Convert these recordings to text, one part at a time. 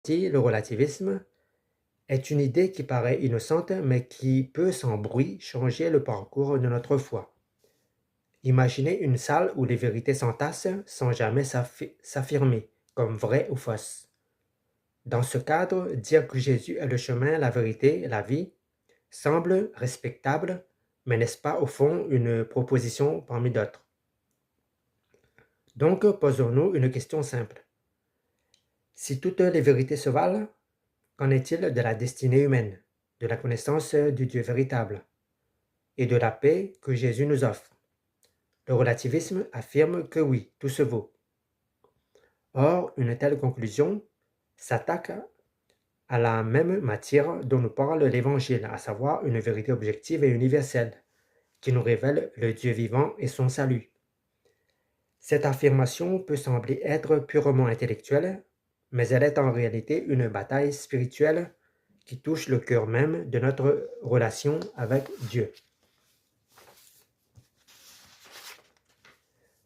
Le relativisme est une idée qui paraît innocente mais qui peut sans bruit changer le parcours de notre foi. Imaginez une salle où les vérités s'entassent sans jamais s'affirmer comme vraies ou fausses. Dans ce cadre, dire que Jésus est le chemin, la vérité et la vie semble respectable, mais n'est-ce pas au fond une proposition parmi d'autres? Donc, posons-nous une question simple. Si toutes les vérités se valent, qu'en est-il de la destinée humaine, de la connaissance du Dieu véritable et de la paix que Jésus nous offre? Le relativisme affirme que oui, tout se vaut. Or, une telle conclusion s'attaque à la même matière dont nous parle l'Évangile, à savoir une vérité objective et universelle, qui nous révèle le Dieu vivant et son salut. Cette affirmation peut sembler être purement intellectuelle, mais elle est en réalité une bataille spirituelle qui touche le cœur même de notre relation avec Dieu.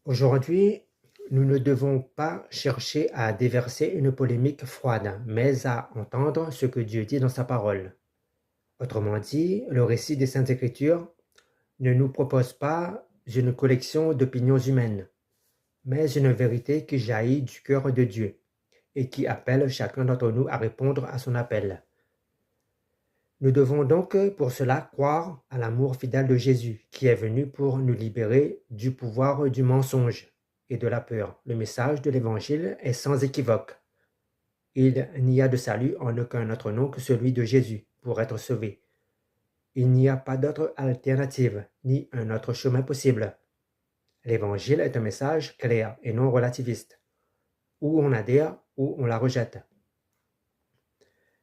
Aujourd'hui, nous ne devons pas chercher à déverser une polémique froide, mais à entendre ce que Dieu dit dans sa parole. Autrement dit, le récit des Saintes Écritures ne nous propose pas une collection d'opinions humaines, mais une vérité qui jaillit du cœur de Dieu et qui appelle chacun d'entre nous à répondre à son appel. Nous devons donc pour cela croire à l'amour fidèle de Jésus, qui est venu pour nous libérer du pouvoir du mensonge et de la peur. Le message de l'Évangile est sans équivoque. Il n'y a de salut en aucun autre nom que celui de Jésus pour être sauvé. Il n'y a pas d'autre alternative, ni un autre chemin possible. L'Évangile est un message clair et non relativiste. Ou on adhère ou on la rejette.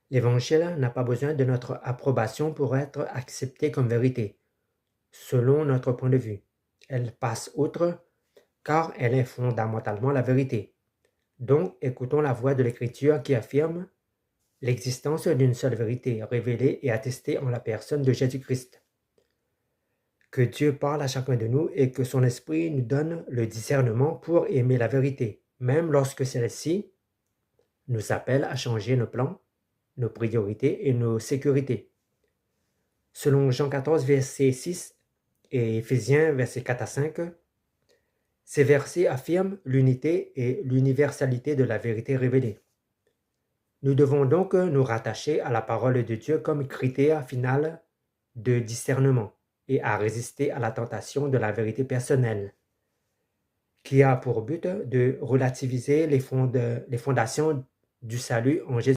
L'Évangile n'a pas besoin de notre approbation pour être accepté comme vérité, selon notre point de vue. Elle passe outre, car elle est fondamentalement la vérité. Donc, écoutons la voix de l'Écriture qui affirme l'existence d'une seule vérité révélée et attestée en la personne de Jésus-Christ. Que Dieu parle à chacun de nous et que son esprit nous donne le discernement pour aimer la vérité, même lorsque celle-ci nous appelle à changer nos plans, nos priorités et nos sécurités. Selon Jean 14, verset 6 et Éphésiens, verset 4 à 5, ces versets affirment l'unité et l'universalité de la vérité révélée. Nous devons donc nous rattacher à la parole de Dieu comme critère final de discernement et à résister à la tentation de la vérité personnelle, qui a pour but de relativiser les fondations du salut en Jésus.